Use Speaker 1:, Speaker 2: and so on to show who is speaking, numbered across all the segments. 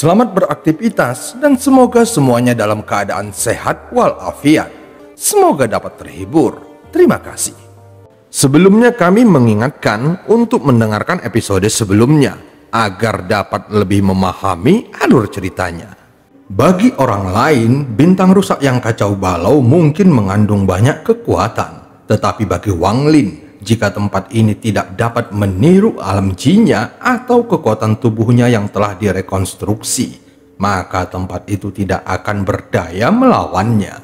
Speaker 1: Selamat beraktivitas dan semoga semuanya dalam keadaan sehat walafiat. Semoga dapat terhibur. Terima kasih. Sebelumnya kami mengingatkan untuk mendengarkan episode sebelumnya agar dapat lebih memahami alur ceritanya. Bagi orang lain, bintang rusak yang kacau balau mungkin mengandung banyak kekuatan. Tetapi bagi Wang Lin, jika tempat ini tidak dapat meniru alam jinnya atau kekuatan tubuhnya yang telah direkonstruksi, maka tempat itu tidak akan berdaya melawannya.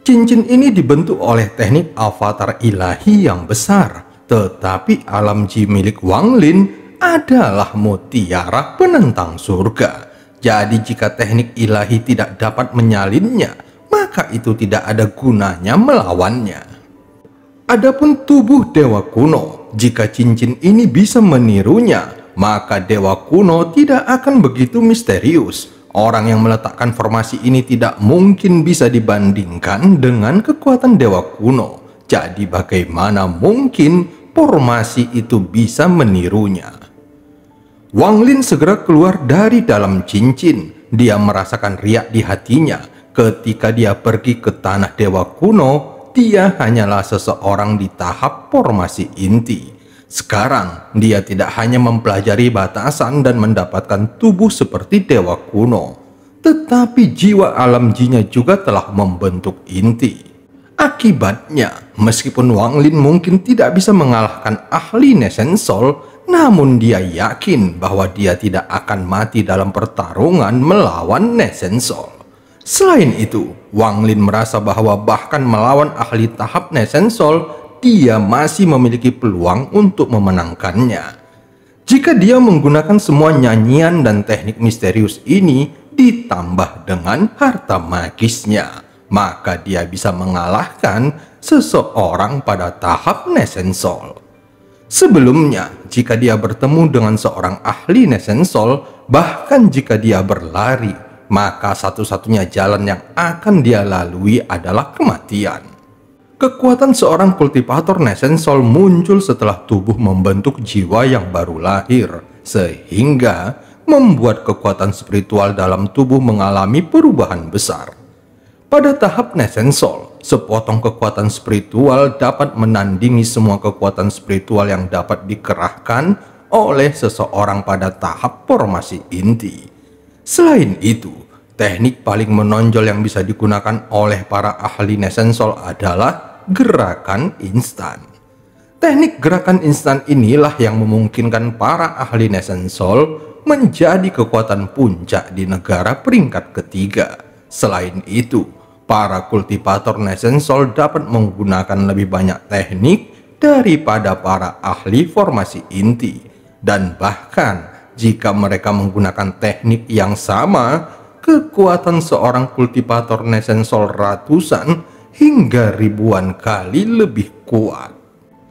Speaker 1: Cincin ini dibentuk oleh teknik avatar ilahi yang besar, tetapi alam jin milik Wang Lin adalah mutiara penentang surga. Jadi jika teknik ilahi tidak dapat menyalinnya, maka itu tidak ada gunanya melawannya. Adapun tubuh dewa kuno, jika cincin ini bisa menirunya, maka dewa kuno tidak akan begitu misterius. Orang yang meletakkan formasi ini tidak mungkin bisa dibandingkan dengan kekuatan dewa kuno. Jadi bagaimana mungkin formasi itu bisa menirunya? Wang Lin segera keluar dari dalam cincin. Dia merasakan riak di hatinya ketika dia pergi ke tanah dewa kuno. Dia hanyalah seseorang di tahap formasi inti. Sekarang, dia tidak hanya mempelajari batasan dan mendapatkan tubuh seperti dewa kuno, tetapi jiwa alam jinnya juga telah membentuk inti. Akibatnya, meskipun Wang Lin mungkin tidak bisa mengalahkan ahli Nesensol, namun dia yakin bahwa dia tidak akan mati dalam pertarungan melawan Nesensol. Selain itu, Wang Lin merasa bahwa bahkan melawan ahli tahap Nesensol, dia masih memiliki peluang untuk memenangkannya. Jika dia menggunakan semua nyanyian dan teknik misterius ini ditambah dengan harta magisnya, maka dia bisa mengalahkan seseorang pada tahap Nesensol. Sebelumnya, jika dia bertemu dengan seorang ahli Nesensol, bahkan jika dia berlari, maka satu-satunya jalan yang akan dia lalui adalah kematian. Kekuatan seorang kultivator Nesensol muncul setelah tubuh membentuk jiwa yang baru lahir, sehingga membuat kekuatan spiritual dalam tubuh mengalami perubahan besar. Pada tahap Nesensol, sepotong kekuatan spiritual dapat menandingi semua kekuatan spiritual yang dapat dikerahkan oleh seseorang pada tahap formasi inti. Selain itu, teknik paling menonjol yang bisa digunakan oleh para ahli Nesensol adalah gerakan instan. Teknik gerakan instan inilah yang memungkinkan para ahli Nesensol menjadi kekuatan puncak di negara peringkat ketiga. Selain itu, para kultivator Nesensol dapat menggunakan lebih banyak teknik daripada para ahli formasi inti, dan bahkan jika mereka menggunakan teknik yang sama, kekuatan seorang kultivator Nesensol ratusan hingga ribuan kali lebih kuat.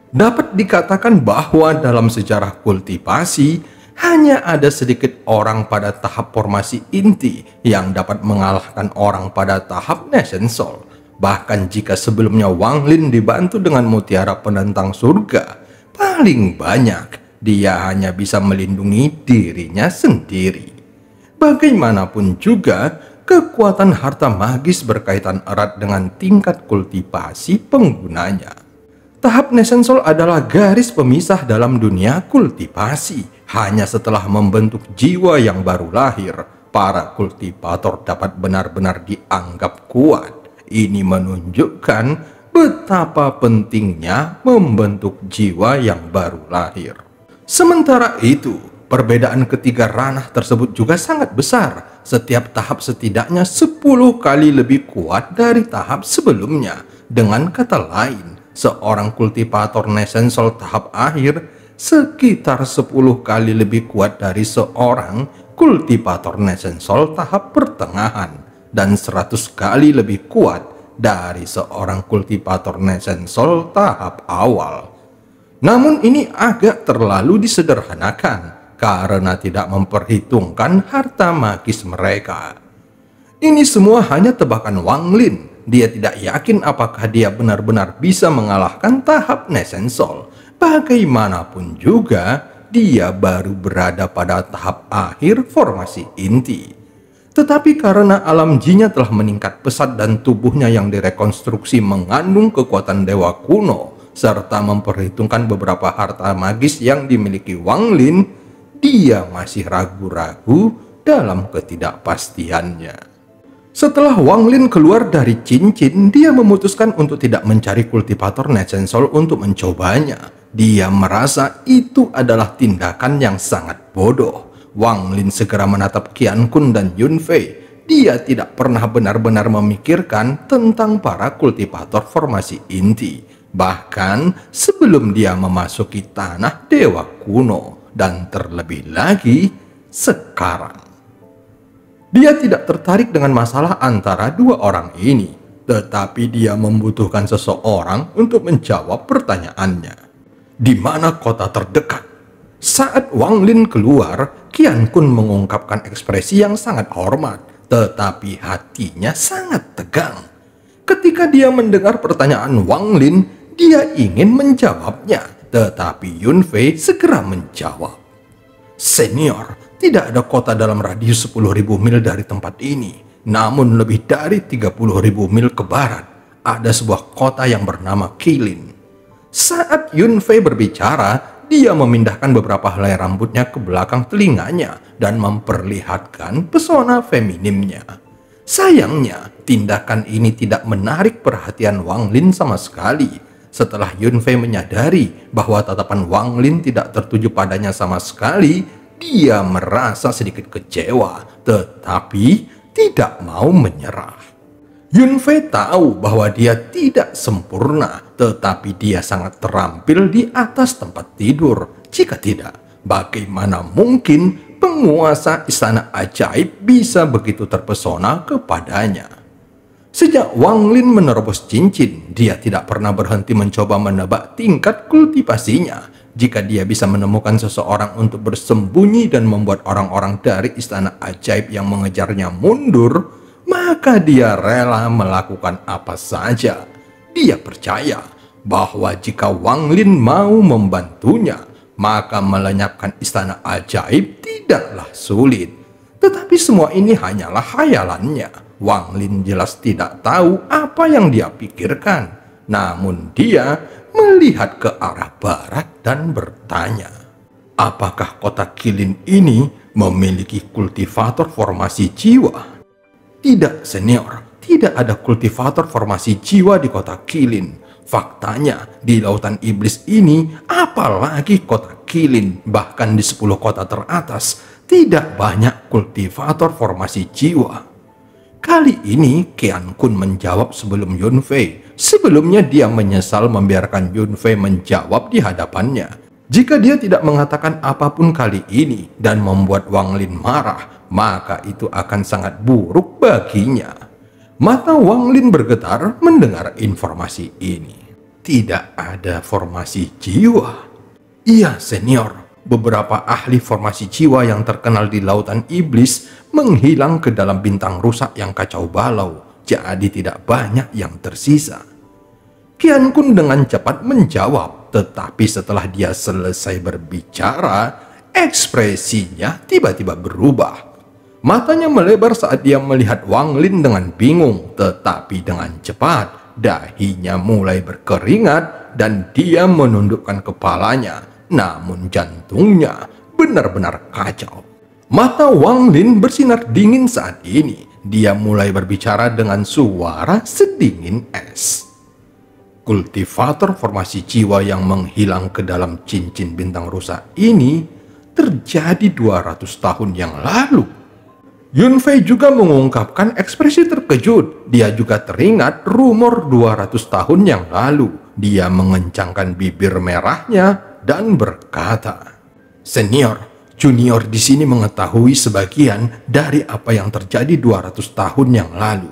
Speaker 1: Dapat dikatakan bahwa dalam sejarah kultivasi, hanya ada sedikit orang pada tahap formasi inti yang dapat mengalahkan orang pada tahap Nesensol. Bahkan jika sebelumnya Wang Lin dibantu dengan mutiara penentang surga, paling banyak dia hanya bisa melindungi dirinya sendiri. Bagaimanapun juga, kekuatan harta magis berkaitan erat dengan tingkat kultivasi penggunanya. Tahap Nesensol adalah garis pemisah dalam dunia kultivasi. Hanya setelah membentuk jiwa yang baru lahir, para kultivator dapat benar-benar dianggap kuat. Ini menunjukkan betapa pentingnya membentuk jiwa yang baru lahir. Sementara itu, perbedaan ketiga ranah tersebut juga sangat besar. Setiap tahap setidaknya 10 kali lebih kuat dari tahap sebelumnya. Dengan kata lain, seorang kultivator Nesensol tahap akhir sekitar 10 kali lebih kuat dari seorang kultivator Nesensol tahap pertengahan, dan 100 kali lebih kuat dari seorang kultivator Nesensol tahap awal. Namun ini agak terlalu disederhanakan karena tidak memperhitungkan harta magis mereka. Ini semua hanya tebakan Wang Lin. Dia tidak yakin apakah dia benar-benar bisa mengalahkan tahap Nesensol. Bagaimanapun juga, dia baru berada pada tahap akhir formasi inti. Tetapi karena alam jinnya telah meningkat pesat dan tubuhnya yang direkonstruksi mengandung kekuatan dewa kuno, serta memperhitungkan beberapa harta magis yang dimiliki Wang Lin, dia masih ragu-ragu dalam ketidakpastiannya. Setelah Wang Lin keluar dari cincin, dia memutuskan untuk tidak mencari kultivator Nesensol untuk mencobanya. Dia merasa itu adalah tindakan yang sangat bodoh. Wang Lin segera menatap Qian Kun dan Yun Fei. Dia tidak pernah benar-benar memikirkan tentang para kultivator formasi inti. Bahkan sebelum dia memasuki tanah dewa kuno. Dan terlebih lagi sekarang. Dia tidak tertarik dengan masalah antara dua orang ini, tetapi dia membutuhkan seseorang untuk menjawab pertanyaannya. Di mana kota terdekat? Saat Wang Lin keluar, Qian Kun mengungkapkan ekspresi yang sangat hormat, tetapi hatinya sangat tegang. Ketika dia mendengar pertanyaan Wang Lin, dia ingin menjawabnya, tetapi Yun Fei segera menjawab. Senior, tidak ada kota dalam radius 10.000 mil dari tempat ini. Namun lebih dari 30.000 mil ke barat, ada sebuah kota yang bernama Qilin. Saat Yun Fei berbicara, dia memindahkan beberapa helai rambutnya ke belakang telinganya dan memperlihatkan pesona feminimnya. Sayangnya, tindakan ini tidak menarik perhatian Wang Lin sama sekali. Setelah Yun Fei menyadari bahwa tatapan Wang Lin tidak tertuju padanya sama sekali, dia merasa sedikit kecewa, tetapi tidak mau menyerah. Yun Fei tahu bahwa dia tidak sempurna, tetapi dia sangat terampil di atas tempat tidur. Jika tidak, bagaimana mungkin penguasa istana ajaib bisa begitu terpesona kepadanya? Sejak Wang Lin menerobos cincin, dia tidak pernah berhenti mencoba menebak tingkat kultivasinya. Jika dia bisa menemukan seseorang untuk bersembunyi dan membuat orang-orang dari istana ajaib yang mengejarnya mundur, maka dia rela melakukan apa saja. Dia percaya bahwa jika Wang Lin mau membantunya, maka melenyapkan istana ajaib tidaklah sulit. Tetapi semua ini hanyalah khayalannya. Wang Lin jelas tidak tahu apa yang dia pikirkan. Namun dia melihat ke arah barat dan bertanya, apakah kota Qilin ini memiliki kultivator formasi jiwa? Tidak, senior. Tidak ada kultivator formasi jiwa di kota Qilin. Faktanya, di lautan iblis ini, apalagi kota Qilin, bahkan di 10 kota teratas, tidak banyak kultivator formasi jiwa. Kali ini Qian Kun menjawab sebelum Yun Fei. Sebelumnya dia menyesal membiarkan Yun Fei menjawab di hadapannya. Jika dia tidak mengatakan apapun kali ini dan membuat Wang Lin marah, maka itu akan sangat buruk baginya. Mata Wang Lin bergetar mendengar informasi ini. Tidak ada formasi jiwa. Iya, senior. Beberapa ahli formasi jiwa yang terkenal di lautan iblis menghilang ke dalam bintang rusak yang kacau balau, jadi tidak banyak yang tersisa. Qian Kun dengan cepat menjawab, tetapi setelah dia selesai berbicara, ekspresinya tiba-tiba berubah. Matanya melebar saat dia melihat Wang Lin dengan bingung, tetapi dengan cepat dahinya mulai berkeringat dan dia menundukkan kepalanya. Namun jantungnya benar-benar kacau. Mata Wang Lin bersinar dingin saat ini. Dia mulai berbicara dengan suara sedingin es. Kultivator formasi jiwa yang menghilang ke dalam cincin bintang rusak ini terjadi 200 tahun yang lalu. Yun Fei juga mengungkapkan ekspresi terkejut. Dia juga teringat rumor 200 tahun yang lalu. Dia mengencangkan bibir merahnya dan berkata, "Senior, junior di sini mengetahui sebagian dari apa yang terjadi 200 tahun yang lalu.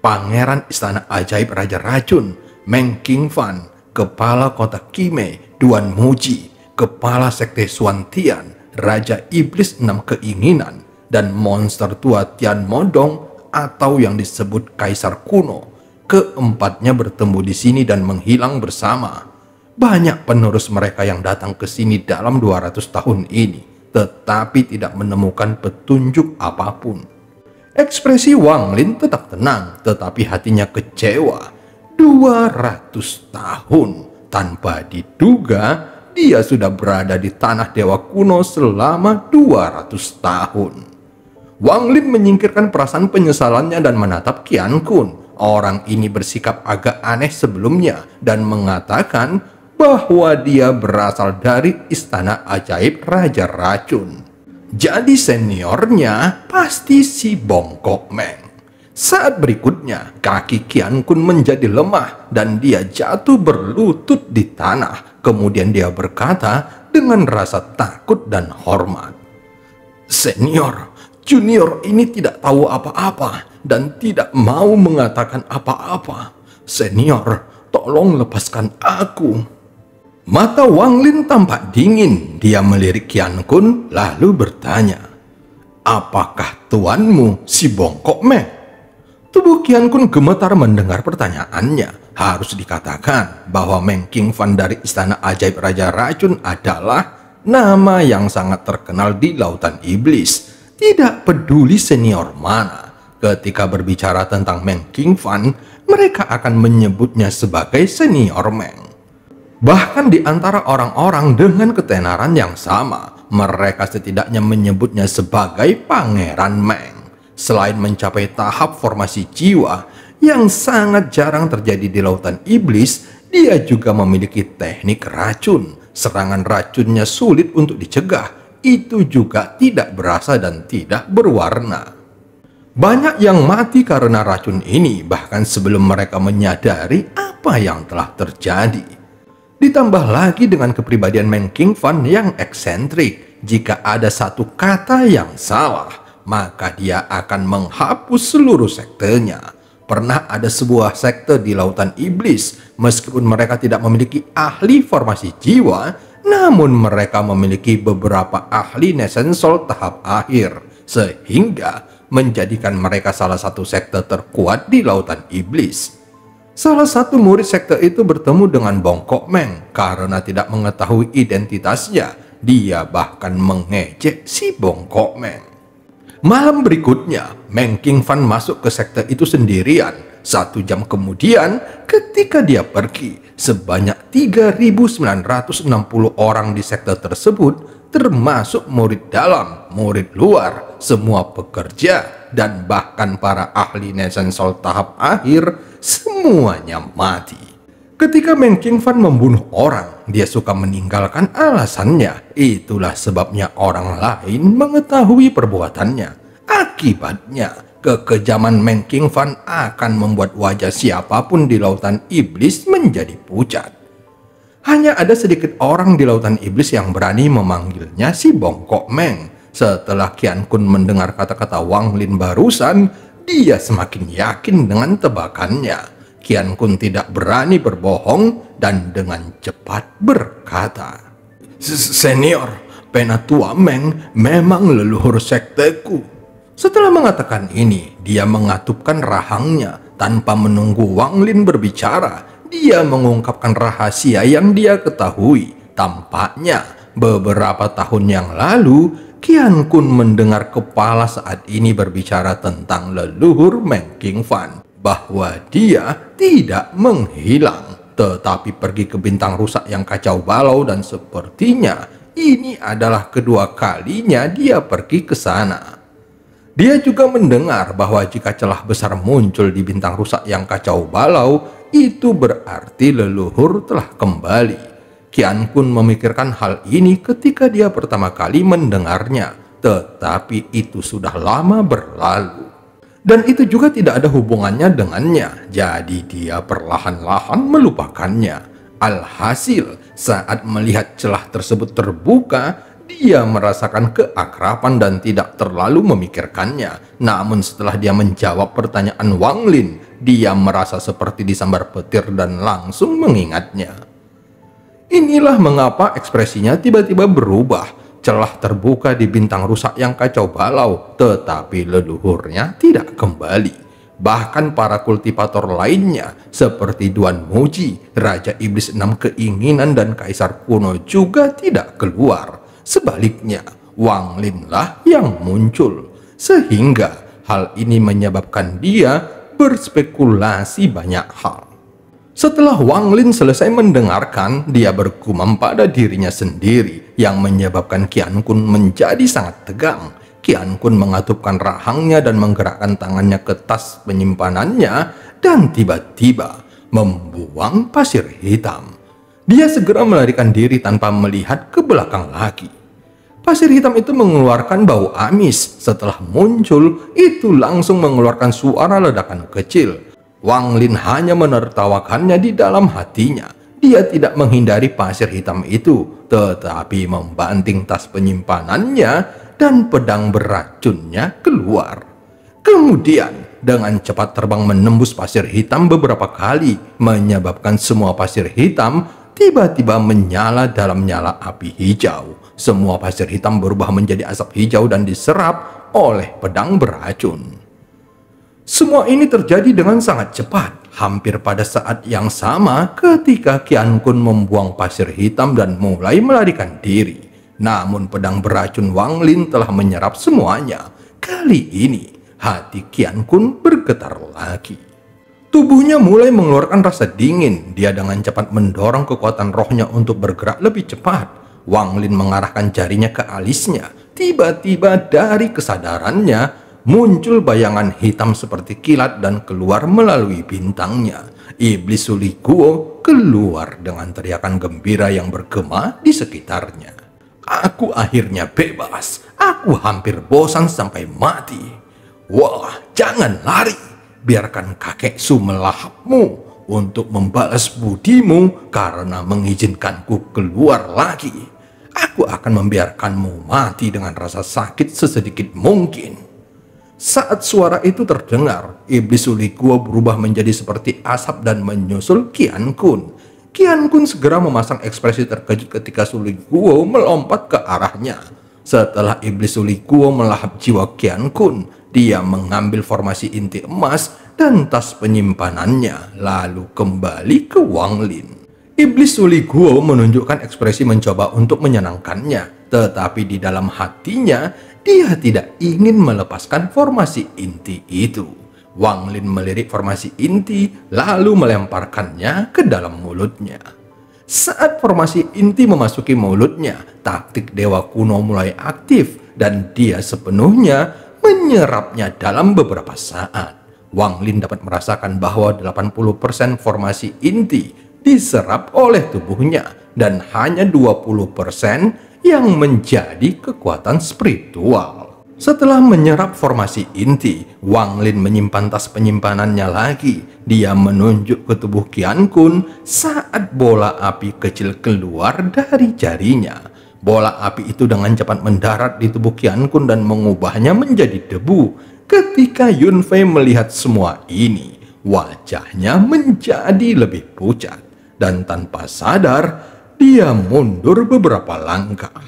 Speaker 1: Pangeran Istana Ajaib Raja Racun, Meng Qingfan, Kepala Kota Qime, Duan Muji, Kepala Sekte Xuantian, Raja Iblis 6 Keinginan, dan monster tua Tian Modong atau yang disebut Kaisar Kuno. Keempatnya bertemu di sini dan menghilang bersama. Banyak penerus mereka yang datang ke sini dalam 200 tahun ini, tetapi tidak menemukan petunjuk apapun. Ekspresi Wang Lin tetap tenang, tetapi hatinya kecewa. 200 tahun tanpa diduga, dia sudah berada di tanah dewa kuno selama 200 tahun. Wang Lin menyingkirkan perasaan penyesalannya dan menatap Qian Kun. Orang ini bersikap agak aneh sebelumnya dan mengatakan bahwa dia berasal dari istana ajaib Raja Racun. Jadi seniornya pasti si Bongkok Meng. Saat berikutnya, kaki Qian Kun menjadi lemah dan dia jatuh berlutut di tanah. Kemudian dia berkata dengan rasa takut dan hormat, "Senior, junior ini tidak tahu apa-apa dan tidak mau mengatakan apa-apa. Senior, tolong lepaskan aku." Mata Wang Lin tampak dingin. Dia melirik Qian Kun lalu bertanya, "Apakah tuanmu si Bongkok Meng?" Tubuh Qian Kun gemetar mendengar pertanyaannya. Harus dikatakan bahwa Meng Qingfan dari istana ajaib Raja Racun adalah nama yang sangat terkenal di lautan iblis. Tidak peduli senior mana, ketika berbicara tentang Meng Qingfan, mereka akan menyebutnya sebagai senior Meng. Bahkan di antara orang-orang dengan ketenaran yang sama, mereka setidaknya menyebutnya sebagai Pangeran Meng. Selain mencapai tahap formasi jiwa yang sangat jarang terjadi di lautan iblis, dia juga memiliki teknik racun. Serangan racunnya sulit untuk dicegah. Itu juga tidak berasa dan tidak berwarna. Banyak yang mati karena racun ini bahkan sebelum mereka menyadari apa yang telah terjadi. Ditambah lagi dengan kepribadian Meng Qingfan yang eksentrik. Jika ada satu kata yang salah, maka dia akan menghapus seluruh sektenya. Pernah ada sebuah sekte di lautan iblis, meskipun mereka tidak memiliki ahli formasi jiwa, namun mereka memiliki beberapa ahli Nesensol tahap akhir, sehingga menjadikan mereka salah satu sekte terkuat di lautan iblis. Salah satu murid sekte itu bertemu dengan Bongkok Meng karena tidak mengetahui identitasnya. Dia bahkan mengejek si Bongkok Meng. Malam berikutnya, Meng Qingfan masuk ke sekte itu sendirian. 1 jam kemudian, ketika dia pergi, sebanyak 3.960 orang di sekte tersebut, termasuk murid dalam, murid luar, semua pekerja, dan bahkan para ahli Nesensol tahap akhir, semuanya mati. Ketika Meng Qingfan membunuh orang, dia suka meninggalkan alasannya. Itulah sebabnya orang lain mengetahui perbuatannya. Akibatnya, kekejaman Meng Qingfan akan membuat wajah siapapun di lautan iblis menjadi pucat. Hanya ada sedikit orang di lautan iblis yang berani memanggilnya si Bongkok Meng. Setelah Qian Kun mendengar kata-kata Wang Lin barusan, dia semakin yakin dengan tebakannya. Qian Kun tidak berani berbohong dan dengan cepat berkata, "Senior, Penatua Meng memang leluhur sekteku." Setelah mengatakan ini, dia mengatupkan rahangnya. Tanpa menunggu Wang Lin berbicara, dia mengungkapkan rahasia yang dia ketahui. Tampaknya beberapa tahun yang lalu, Qian Kun mendengar kepala saat ini berbicara tentang leluhur Meng Qingfan, bahwa dia tidak menghilang, tetapi pergi ke bintang rusak yang kacau balau, dan sepertinya ini adalah kedua kalinya dia pergi ke sana. Dia juga mendengar bahwa jika celah besar muncul di bintang rusak yang kacau balau, itu berarti leluhur telah kembali. Qian Kun memikirkan hal ini ketika dia pertama kali mendengarnya, tetapi itu sudah lama berlalu. Dan itu juga tidak ada hubungannya dengannya, jadi dia perlahan-lahan melupakannya. Alhasil, saat melihat celah tersebut terbuka, dia merasakan keakraban dan tidak terlalu memikirkannya. Namun setelah dia menjawab pertanyaan Wang Lin, dia merasa seperti disambar petir dan langsung mengingatnya. Inilah mengapa ekspresinya tiba-tiba berubah. Celah terbuka di bintang rusak yang kacau balau, tetapi leluhurnya tidak kembali. Bahkan para kultivator lainnya seperti Duan Muji, Raja Iblis Enam Keinginan dan Kaisar Kuno juga tidak keluar. Sebaliknya, Wang Lin lah yang muncul. Sehingga hal ini menyebabkan dia berspekulasi banyak hal. Setelah Wang Lin selesai mendengarkan, dia bergumam pada dirinya sendiri yang menyebabkan Qian Kun menjadi sangat tegang. Qian Kun mengatupkan rahangnya dan menggerakkan tangannya ke tas penyimpanannya dan tiba-tiba membuang pasir hitam. Dia segera melarikan diri tanpa melihat ke belakang lagi. Pasir hitam itu mengeluarkan bau amis. Setelah muncul, itu langsung mengeluarkan suara ledakan kecil. Wang Lin hanya menertawakannya di dalam hatinya. Dia tidak menghindari pasir hitam itu, tetapi membanting tas penyimpanannya dan pedang beracunnya keluar. Kemudian dengan cepat terbang menembus pasir hitam beberapa kali, menyebabkan semua pasir hitam tiba-tiba menyala dalam nyala api hijau. Semua pasir hitam berubah menjadi asap hijau dan diserap oleh pedang beracun. Semua ini terjadi dengan sangat cepat, hampir pada saat yang sama ketika Qian Kun membuang pasir hitam dan mulai melarikan diri. Namun pedang beracun Wang Lin telah menyerap semuanya. Kali ini hati Qian Kun bergetar lagi. Tubuhnya mulai mengeluarkan rasa dingin. Dia dengan cepat mendorong kekuatan rohnya untuk bergerak lebih cepat. Wang Lin mengarahkan jarinya ke alisnya. Tiba-tiba dari kesadarannya muncul bayangan hitam seperti kilat dan keluar melalui bintangnya. Iblis Suli Guo keluar dengan teriakan gembira yang bergema di sekitarnya. Aku akhirnya bebas. Aku hampir bosan sampai mati. Wah, jangan lari. Biarkan kakek Su melahapmu untuk membalas budimu karena mengizinkanku keluar lagi. Aku akan membiarkanmu mati dengan rasa sakit sesedikit mungkin. Saat suara itu terdengar, Iblis Suli Guo berubah menjadi seperti asap dan menyusul Qian Kun. Qian Kun segera memasang ekspresi terkejut ketika Suli Guo melompat ke arahnya. Setelah Iblis Suli Guo melahap jiwa Qian Kun, dia mengambil formasi inti emas dan tas penyimpanannya, lalu kembali ke Wang Lin. Iblis Suli Guo menunjukkan ekspresi mencoba untuk menyenangkannya, tetapi di dalam hatinya, dia tidak ingin melepaskan formasi inti itu. Wang Lin melirik formasi inti lalu melemparkannya ke dalam mulutnya. Saat formasi inti memasuki mulutnya, taktik Dewa Kuno mulai aktif dan dia sepenuhnya menyerapnya dalam beberapa saat. Wang Lin dapat merasakan bahwa 80% formasi inti diserap oleh tubuhnya dan hanya 20% yang menjadi kekuatan spiritual. Setelah menyerap formasi inti, Wang Lin menyimpan tas penyimpanannya lagi. Dia menunjuk ke tubuh Qian Kun saat bola api kecil keluar dari jarinya. Bola api itu dengan cepat mendarat di tubuh Qian Kun dan mengubahnya menjadi debu. Ketika Yun Fei melihat semua ini, wajahnya menjadi lebih pucat. Dan tanpa sadar, dia mundur beberapa langkah.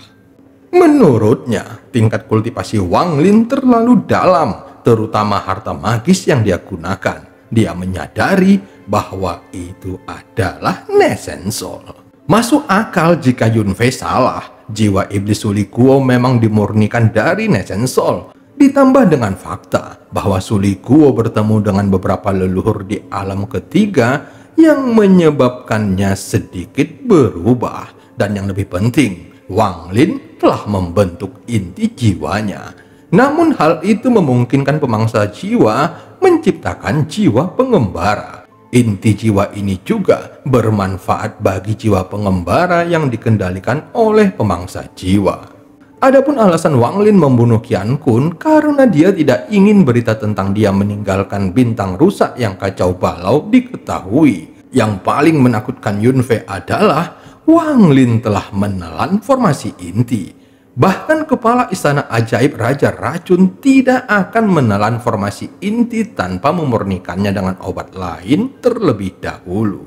Speaker 1: Menurutnya, tingkat kultivasi Wang Lin terlalu dalam, terutama harta magis yang dia gunakan. Dia menyadari bahwa itu adalah Nesen Soul. Masuk akal jika Yun Fei salah. Jiwa Iblis Suli Guo memang dimurnikan dari Nesen Soul. Ditambah dengan fakta bahwa Suli Guo bertemu dengan beberapa leluhur di alam ketiga yang menyebabkannya sedikit berubah. Dan yang lebih penting, Wang Lin telah membentuk inti jiwanya. Namun hal itu memungkinkan pemangsa jiwa menciptakan jiwa pengembara. Inti jiwa ini juga bermanfaat bagi jiwa pengembara yang dikendalikan oleh pemangsa jiwa. Adapun alasan Wang Lin membunuh Qian Kun karena dia tidak ingin berita tentang dia meninggalkan bintang rusak yang kacau balau diketahui. Yang paling menakutkan Yun Fei adalah Wang Lin telah menelan formasi inti. Bahkan kepala istana ajaib Raja Racun tidak akan menelan formasi inti tanpa memurnikannya dengan obat lain terlebih dahulu.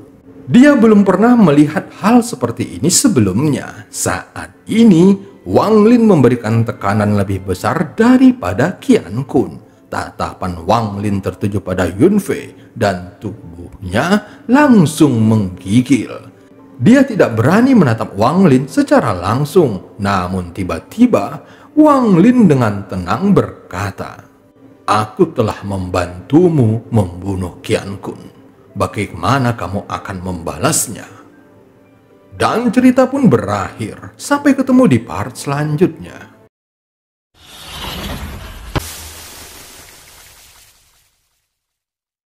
Speaker 1: Dia belum pernah melihat hal seperti ini sebelumnya. Saat ini, Wang Lin memberikan tekanan lebih besar daripada Qian Kun. Tatapan Wang Lin tertuju pada Yun Fei dan tubuhnya langsung menggigil. Dia tidak berani menatap Wang Lin secara langsung, namun tiba-tiba Wang Lin dengan tenang berkata, "Aku telah membantumu membunuh Qian Kun. Bagaimana kamu akan membalasnya?" Dan cerita pun berakhir. Sampai ketemu di part selanjutnya.